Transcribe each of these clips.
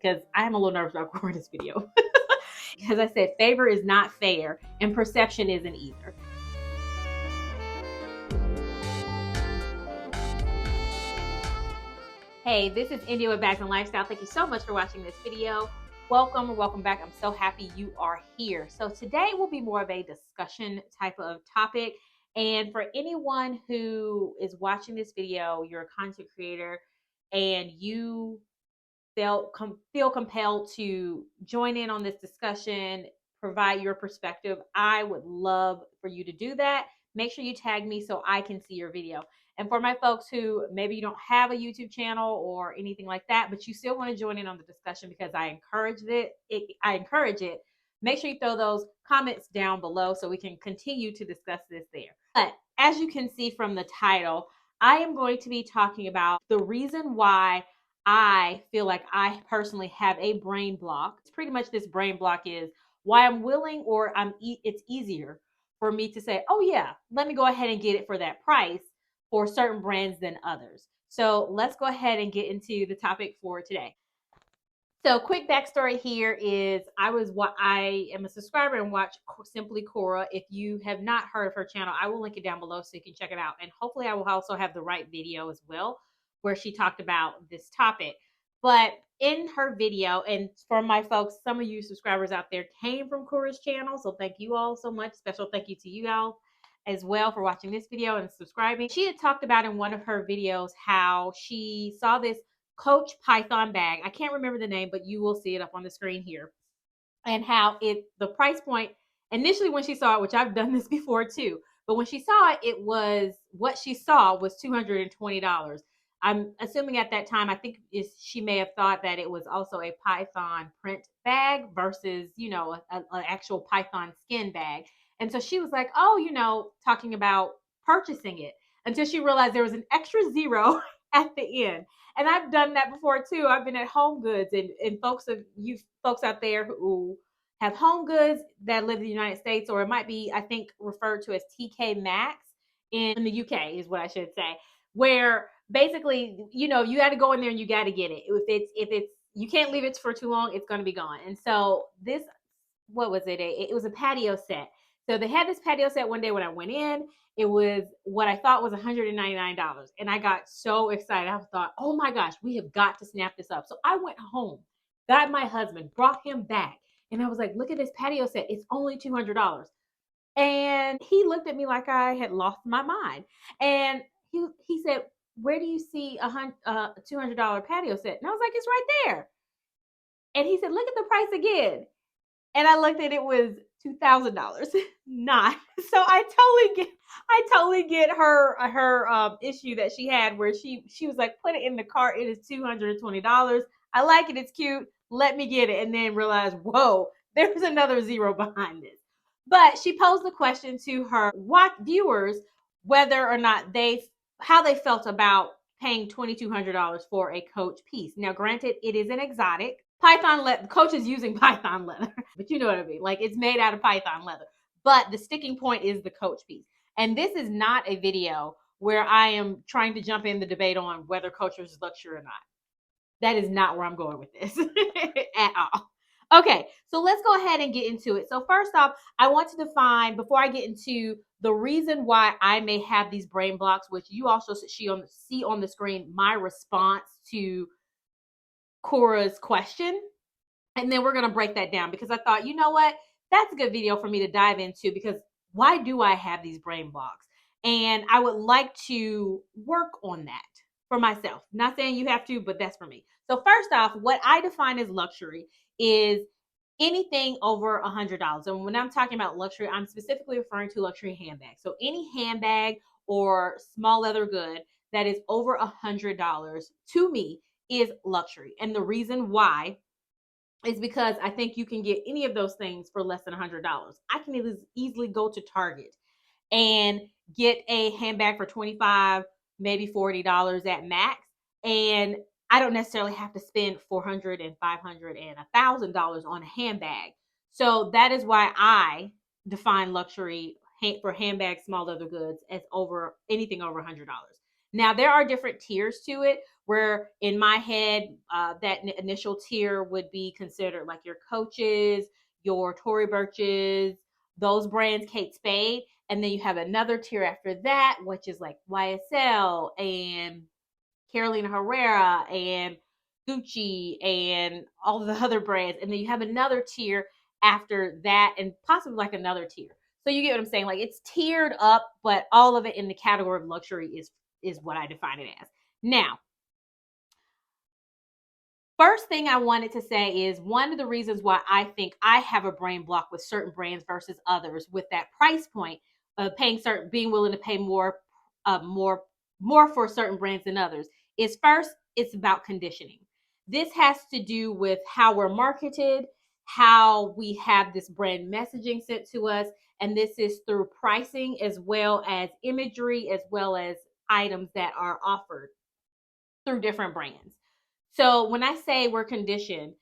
because I am a little nervous about recording this video. Because I said favor is not fair and perception isn't either. Hey, this is India with Bags and Lifestyle. Thank you so much for watching this video. Welcome or welcome back. I'm so happy you are here. So today will be more of a discussion type of topic. And for anyone who is watching this video, you're a content creator and you feel compelled to join in on this discussion, provide your perspective, I would love for you to do that. Make sure you tag me so I can see your video. And for my folks who maybe you don't have a YouTube channel or anything like that, but you still want to join in on the discussion because I encourage it. Make sure you throw those comments down below so we can continue to discuss this there. But as you can see from the title, I am going to be talking about the reason why I feel like I personally have a brain block. It's pretty much this brain block is why I'm willing or it's easier for me to say, oh yeah, let me go ahead and get it for that price for certain brands than others. So let's go ahead and get into the topic for today. So quick backstory here is I am a subscriber and watch Simply Cora. If you have not heard of her channel, I will link it down below so you can check it out. And hopefully I will also have the right video as well where she talked about this topic. But in her video, and for my folks, some of you subscribers out there came from Cora's channel. So thank you all so much. Special thank you to you all as well for watching this video and subscribing. She had talked about in one of her videos how she saw this Coach Python bag. I can't remember the name, but you will see it up on the screen here. And how the price point initially when she saw it, which I've done this before too, but when she saw it, what she saw was $220. I'm assuming at that time, I think she may have thought that it was also a Python print bag versus, an actual Python skin bag. And so she was like, oh, talking about purchasing it until she realized there was an extra zero at the end. And I've done that before too. I've been at Home Goods and you folks out there who have Home Goods that live in the United States, or it might be, I think, referred to as TK Maxx in the UK is what I should say, where basically, you got to go in there and you got to get it. If it's, you can't leave it for too long, it's going to be gone. And so this, what was it? It was a patio set. So they had this patio set one day when I went in. It was what I thought was $199. And I got so excited. I thought, oh my gosh, we have got to snap this up. So I went home, got my husband, brought him back. And I was like, look at this patio set. It's only $200. And he looked at me like I had lost my mind. And he said, where do you see a $200 patio set? And I was like, it's right there. And he said, look at the price again. And I looked at it was $2,000, not. So I totally get her issue that she had where she was like, put it in the cart. It is $220. I like it. It's cute. Let me get it. And then realize, whoa, there's another zero behind this. But she posed the question to her viewers whether or not how they felt about paying $2,200 for a Coach piece. Now, granted, it is an exotic. Python leather. Coach is using Python leather, but you know what I mean. Like, it's made out of Python leather, but the sticking point is the Coach piece. And this is not a video where I am trying to jump in the debate on whether Coach is luxury or not. That is not where I'm going with this at all. Okay, so let's go ahead and get into it. So first off, I want to define, before I get into the reason why I may have these brain blocks, which you also see on the screen, my response to Cora's question. And then we're going to break that down because I thought, you know what? That's a good video for me to dive into because why do I have these brain blocks? And I would like to work on that for myself. Not saying you have to, but that's for me. So first off, what I define as luxury is anything over $100. And when I'm talking about luxury, I'm specifically referring to luxury handbags. So any handbag or small leather good that is over $100 to me is luxury. And the reason why is because I think you can get any of those things for less than $100. I can easily go to Target and get a handbag for $25, maybe $40 at max. And I don't necessarily have to spend $400 and $500 and $1,000 on a handbag. So that is why I define luxury for handbags, small leather goods as anything over $100. Now, there are different tiers to it where in my head, that initial tier would be considered like your Coaches, your Tory Burches, those brands, Kate Spade. And then you have another tier after that, which is like YSL and Carolina Herrera and Gucci and all the other brands. And then you have another tier after that and possibly like another tier. So you get what I'm saying? Like it's tiered up, but all of it in the category of luxury is what I define it as. Now, first thing I wanted to say is one of the reasons why I think I have a brain block with certain brands versus others with that price point of being willing to pay uh, more, more for certain brands than others is first, it's about conditioning. This has to do with how we're marketed, how we have this brand messaging sent to us, and this is through pricing as well as imagery, as well as items that are offered through different brands. So when I say we're conditioned,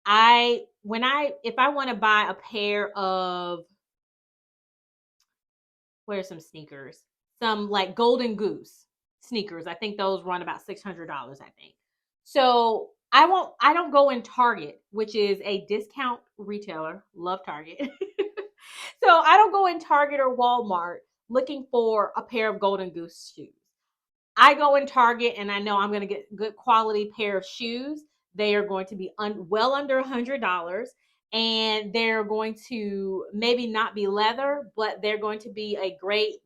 if I want to buy a pair of what are some sneakers? Some like Golden Goose sneakers. I think those run about $600, I think. So I don't go in Target, which is a discount retailer. Love Target. So I don't go in Target or Walmart looking for a pair of Golden Goose shoes. I go in Target and I know I'm going to get good quality pair of shoes. They are going to be well under $100, and they're going to maybe not be leather, but they're going to be a great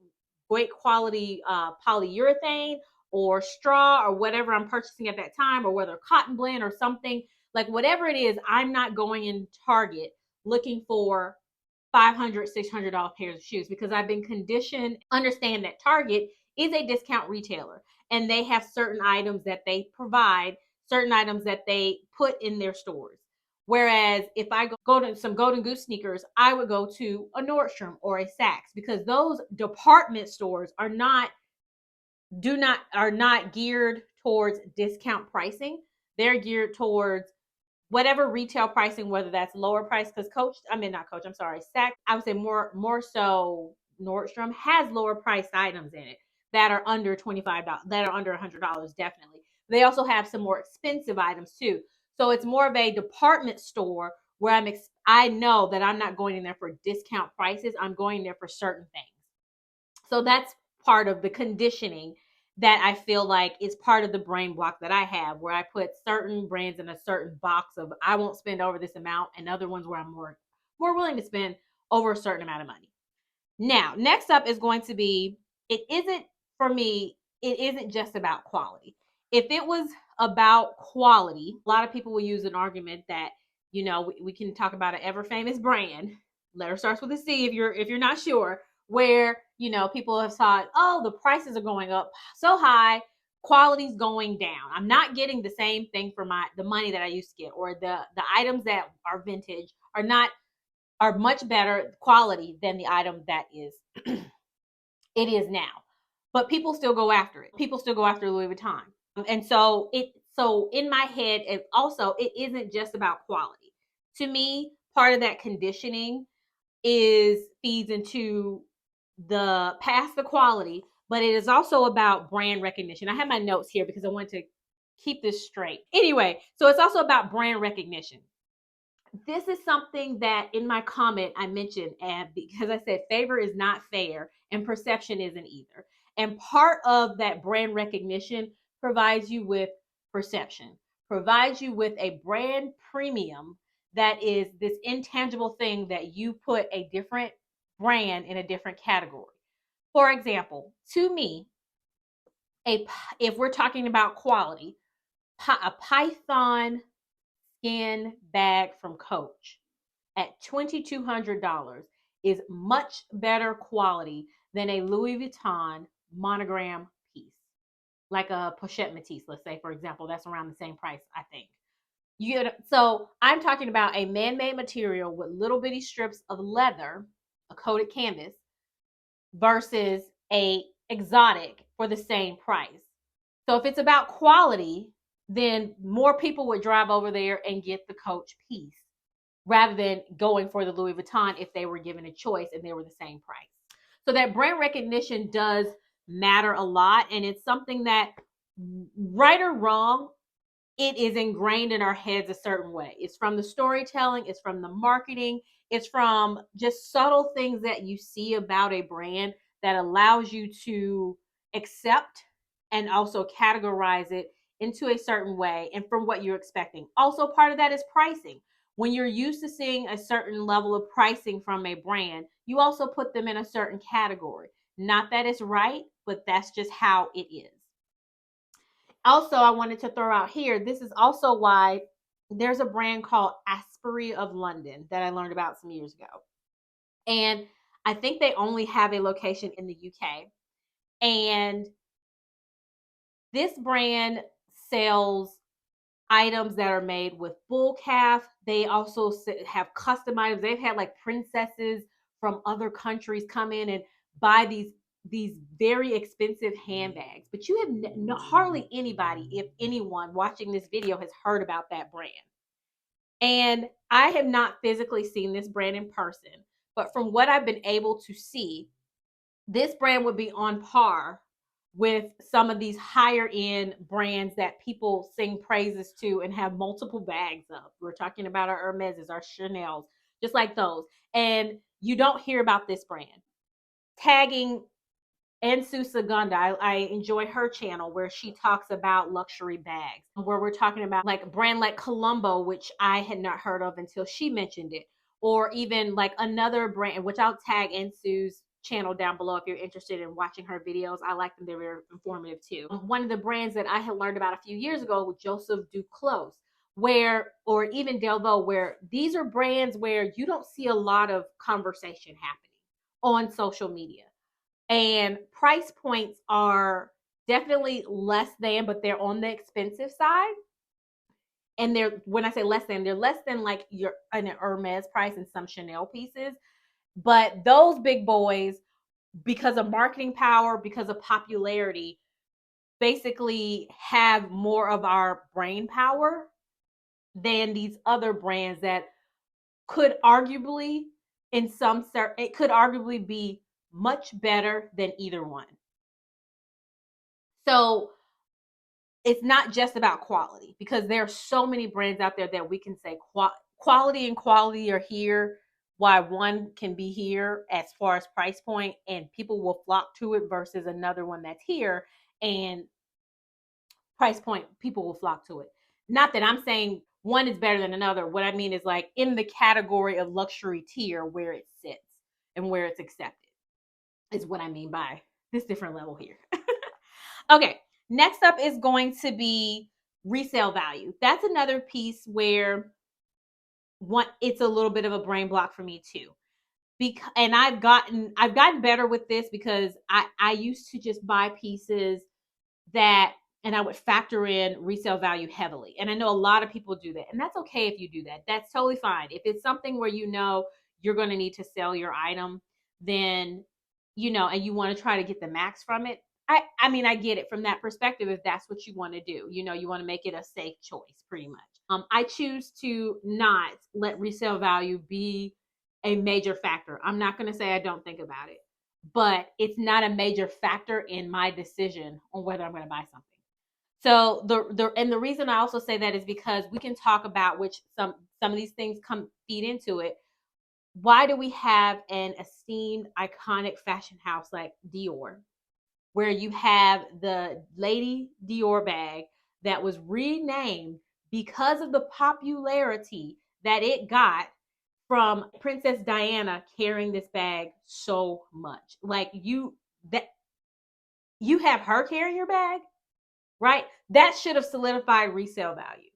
quality polyurethane or straw or whatever I'm purchasing at that time, or whether cotton blend or something like whatever it is. I'm not going in Target looking for $500, $600 pairs of shoes because I've been conditioned understand that Target is a discount retailer and they have certain items that they provide, certain items that they put in their stores. Whereas if I go to some Golden Goose sneakers, I would go to a Nordstrom or a Saks because those department stores are not geared towards discount pricing. They're geared towards whatever retail pricing, whether that's lower price, because not Coach, I'm sorry, Saks, I would say more so Nordstrom has lower priced items in it that are under $25, that are under $100, definitely. They also have some more expensive items too. So it's more of a department store where I know that I'm not going in there for discount prices. I'm going there for certain things. So that's part of the conditioning that I feel like is part of the brain block that I have, where I put certain brands in a certain box of I won't spend over this amount, and other ones where I'm more willing to spend over a certain amount of money. Now, next up is going to be for me, it isn't just about quality. If it was about quality, a lot of people will use an argument that, we can talk about an ever famous brand. Letter starts with a C if you're not sure, where, people have thought, oh, the prices are going up so high, quality's going down. I'm not getting the same thing for the money that I used to get, or the items that are vintage are much better quality than the item that is it is now. But people still go after it. People still go after Louis Vuitton. And so in my head, it isn't just about quality. To me, part of that conditioning feeds into the past the quality, but it is also about brand recognition. I have my notes here because I want to keep this straight. Anyway, so it's also about brand recognition. This is something that in my comment I mentioned, and because I said favor is not fair and perception isn't either. And part of that brand recognition provides you with perception, provides you with a brand premium that is this intangible thing that you put a different brand in a different category. For example, to me, if we're talking about quality, a Python skin bag from Coach at $2,200 is much better quality than a Louis Vuitton monogram piece, like a Pochette Métis, let's say, for example. That's around the same price, I think. So I'm talking about a man-made material with little bitty strips of leather, a coated canvas, versus a exotic for the same price. So if it's about quality, then more people would drive over there and get the Coach piece rather than going for the Louis Vuitton if they were given a choice and they were the same price. So that brand recognition does matter a lot, and it's something that right or wrong, it is ingrained in our heads a certain way. It's from the storytelling, it's from the marketing, it's from just subtle things that you see about a brand that allows you to accept and also categorize it into a certain way and from what you're expecting. Also, part of that is pricing. When you're used to seeing a certain level of pricing from a brand, you also put them in a certain category. Not that it's right, but that's just how it is. Also, I wanted to throw out here, this is also why there's a brand called Asprey of London that I learned about some years ago. And I think they only have a location in the UK. And this brand sells items that are made with bull calf. They also have custom items. They've had like princesses from other countries come in and buy these very expensive handbags. But you have hardly anybody, if anyone, watching this video has heard about that brand. And I have not physically seen this brand in person, but from what I've been able to see, this brand would be on par with some of these higher end brands that people sing praises to and have multiple bags of. We're talking about our Hermeses, our Chanels, just like those. And you don't hear about this brand. Tagging Ensu Sagunda, I enjoy her channel where she talks about luxury bags, where we're talking about like a brand like Colombo, which I had not heard of until she mentioned it, or even like another brand, which I'll tag Ensu's channel down below if you're interested in watching her videos. I like them, they're very informative too. One of the brands that I had learned about a few years ago was Joseph Duclos, where, or even Delvaux, where these are brands where you don't see a lot of conversation happening on social media, and price points are definitely less than, but they're on the expensive side. And they're, when I say less than, they're less than like your an Hermes price and some Chanel pieces. But those big boys, because of marketing power, because of popularity, basically have more of our brain power than these other brands that could arguably, in some certain, it could arguably be much better than either one. So it's not just about quality, because there are so many brands out there that we can say quality and quality are here, why one can be here as far as price point and people will flock to it versus another one that's here and price point people will flock to it. Not that I'm saying one is better than another. What I mean is like in the category of luxury tier where it sits and where it's accepted is what I mean by this different level here. Okay, next up is going to be resale value. That's another piece where it's a little bit of a brain block for me too. And I've gotten better with this because I used to just buy pieces that, and I would factor in resale value heavily. And I know a lot of people do that, and that's okay if you do that. That's totally fine. If it's something where you know you're going to need to sell your item, then and you want to try to get the max from it. I mean, I get it from that perspective if that's what you want to do. You want to make it a safe choice pretty much. I choose to not let resale value be a major factor. I'm not going to say I don't think about it, but it's not a major factor in my decision on whether I'm going to buy something. So the reason I also say that is because we can talk about which some of these things come feed into it. Why do we have an esteemed iconic fashion house like Dior, where you have the Lady Dior bag that was renamed because of the popularity that it got from Princess Diana carrying this bag so much. Like you have her carrying your bag, right? That should have solidified resale value.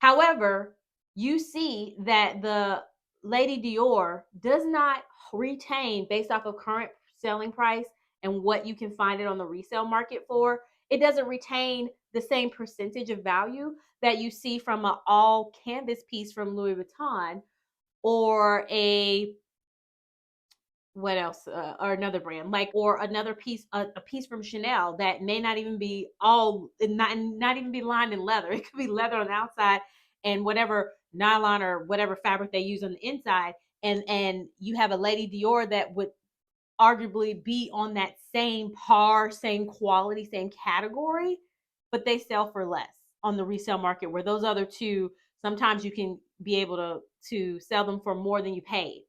However, you see that the Lady Dior does not retain, based off of current selling price and what you can find it on the resale market for, it doesn't retain the same percentage of value that you see from an all canvas piece from Louis Vuitton, or what else, or another brand, like, or another piece, a piece from Chanel that may not even be all, not even be lined in leather. It could be leather on the outside and whatever nylon or whatever fabric they use on the inside. And you have a Lady Dior that would arguably be on that same par, same quality, same category. but they sell for less on the resale market, where those other two, sometimes you can be able to sell them for more than you paid.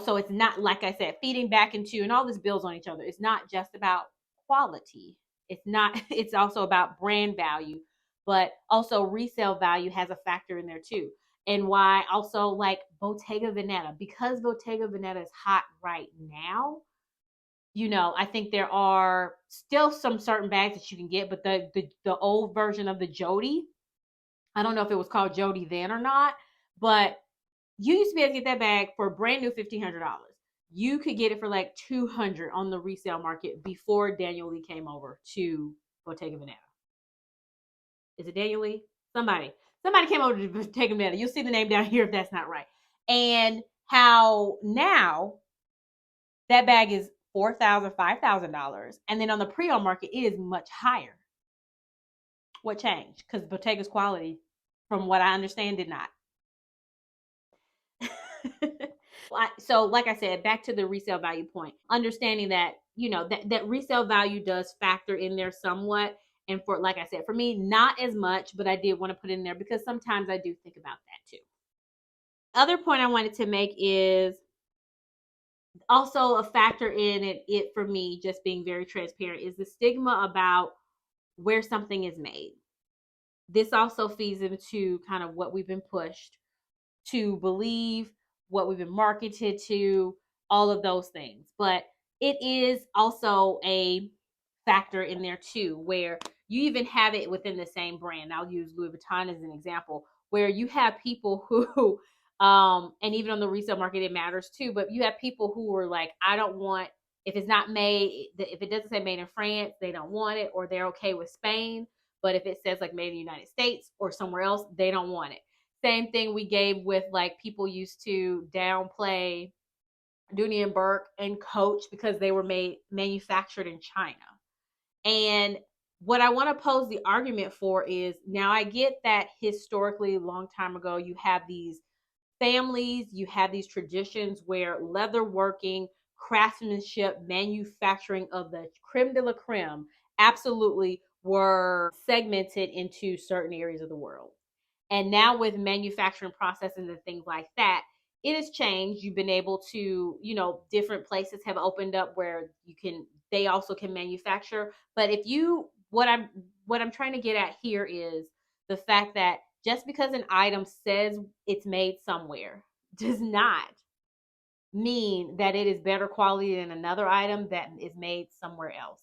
So it's not, like I said, feeding back into, and all this builds on each other. It's not just about quality. It's not, it's also about brand value, but also resale value has a factor in there too. And why also, like Bottega Veneta, because Bottega Veneta is hot right now. I think there are still some certain bags that you can get, but the old version of the Jody, I don't know if it was called Jody then or not, but you used to be able to get that bag for a brand new $1,500. You could get it for like 200 on the resale market before Daniel Lee came over to Bottega Veneta. Is it Daniel Lee? Somebody came over to Bottega Veneta. You'll see the name down here if that's not right. And how now that bag is $4,000, $5,000, and then on the pre-owned market it is much higher. What changed? Because Bottega's quality, from what I understand, did not. So like I said, back to the resale value point, understanding that that resale value does factor in there somewhat. And for, like I said, for me, not as much, but I did want to put it in there because sometimes I do think about that too. Other point I wanted to make is also a factor in it for me, just being very transparent, is the stigma about where something is made. This also feeds into kind of what we've been pushed to believe, what we've been marketed to, all of those things. But it is also a factor in there too, where you even have it within the same brand. I'll use Louis Vuitton as an example, where you have people who, and even on the resale market, it matters too, but you have people who are like, I don't want, if it's not made, if it doesn't say made in France, they don't want it, or they're okay with Spain. But if it says like made in the United States or somewhere else, they don't want it. Same thing we gave with, like, people used to downplay Dooney and Burke and Coach because they were manufactured in China. And what I want to pose the argument for is, now I get that historically, a long time ago, you have these families, you have these traditions where leather working, craftsmanship, manufacturing of the creme de la creme absolutely were segmented into certain areas of the world. And now with manufacturing processes and things like that, it has changed. You've been able to, different places have opened up where they also can manufacture. But what I'm trying to get at here is the fact that just because an item says it's made somewhere does not mean that it is better quality than another item that is made somewhere else.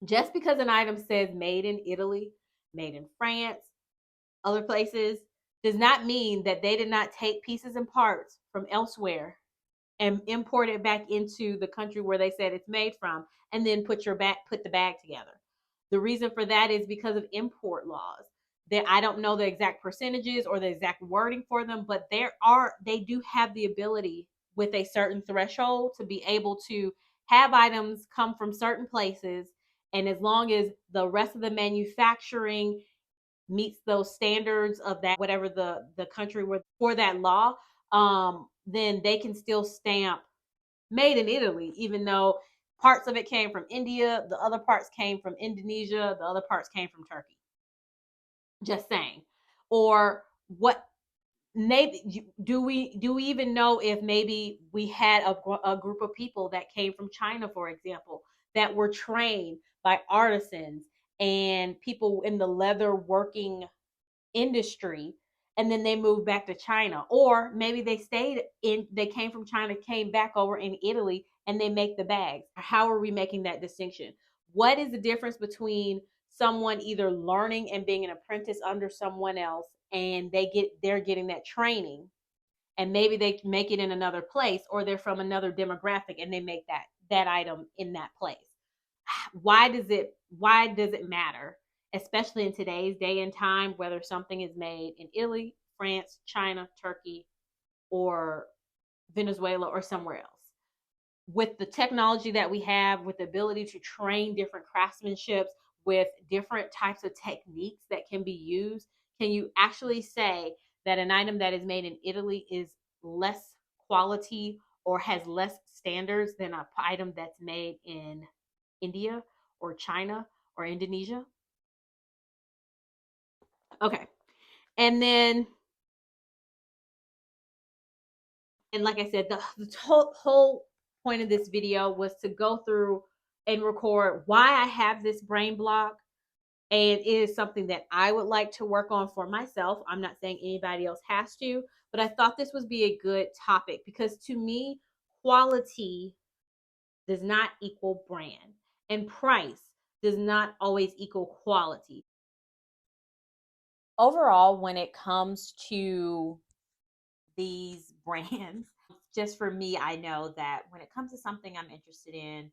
Just because an item says made in Italy, made in France, other places, does not mean that they did not take pieces and parts from elsewhere and import it back into the country where they said it's made from, and then put the bag together. The reason for that is because of import laws. That I don't know the exact percentages or the exact wording for them, but they do have the ability with a certain threshold to be able to have items come from certain places, and as long as the rest of the manufacturing meets those standards of that, whatever the country where for that law, then they can still stamp made in Italy, even though parts of it came from India, the other parts came from Indonesia, the other parts came from Turkey. Just saying. Or what, maybe, do we even know if maybe we had a group of people that came from China, for example, that were trained by artisans and people in the leather working industry, and then they moved back to China? Or maybe they came from China, came back over in Italy, and they make the bags. How are we making that distinction? What is the difference between someone either learning and being an apprentice under someone else, and they're getting that training, and maybe they make it in another place, or they're from another demographic and they make that item in that place? Why does it matter, especially in today's day and time, whether something is made in Italy, France, China, Turkey, or Venezuela, or somewhere else? With the technology that we have, with the ability to train different craftsmanships, with different types of techniques that can be used, can you actually say that an item that is made in Italy is less quality or has less standards than an item that's made in India or China or Indonesia? Okay. And then, and like I said, the whole point of this video was to go through and record why I have this brain block. And it is something that I would like to work on for myself. I'm not saying anybody else has to, but I thought this would be a good topic because to me, quality does not equal brand, and price does not always equal quality. Overall, when it comes to these brands, just for me, I know that when it comes to something I'm interested in,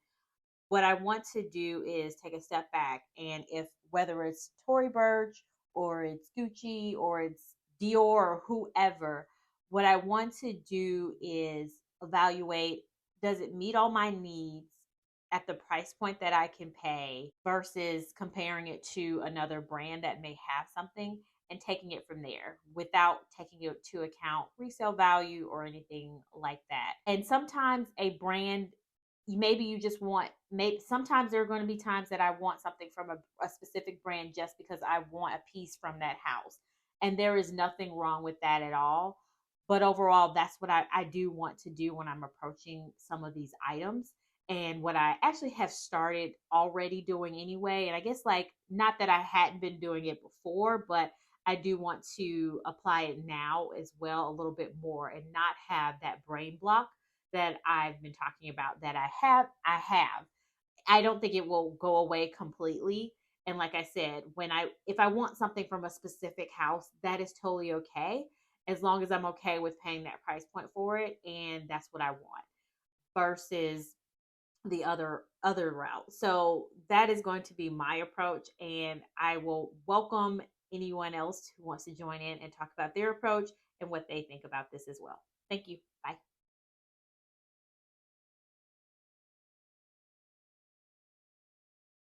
what I want to do is take a step back, and if whether it's Tory Burch or it's Gucci or it's Dior or whoever, what I want to do is evaluate, does it meet all my needs at the price point that I can pay versus comparing it to another brand that may have something, and taking it from there without taking into account resale value or anything like that. And sometimes a brand, maybe you just want, maybe sometimes there are going to be times that I want something from a specific brand just because I want a piece from that house, and there is nothing wrong with that at all. But overall, that's what I do want to do when I'm approaching some of these items, and what I actually have started already doing anyway. And I guess, like, not that I hadn't been doing it before, but I do want to apply it now as well, a little bit more, and not have that brain block that I've been talking about that I don't think it will go away completely. And like I said, if I want something from a specific house, that is totally okay, as long as I'm okay with paying that price point for it, and that's what I want versus the other route. So that is going to be my approach, and I will welcome anyone else who wants to join in and talk about their approach and what they think about this as well. Thank you. Bye.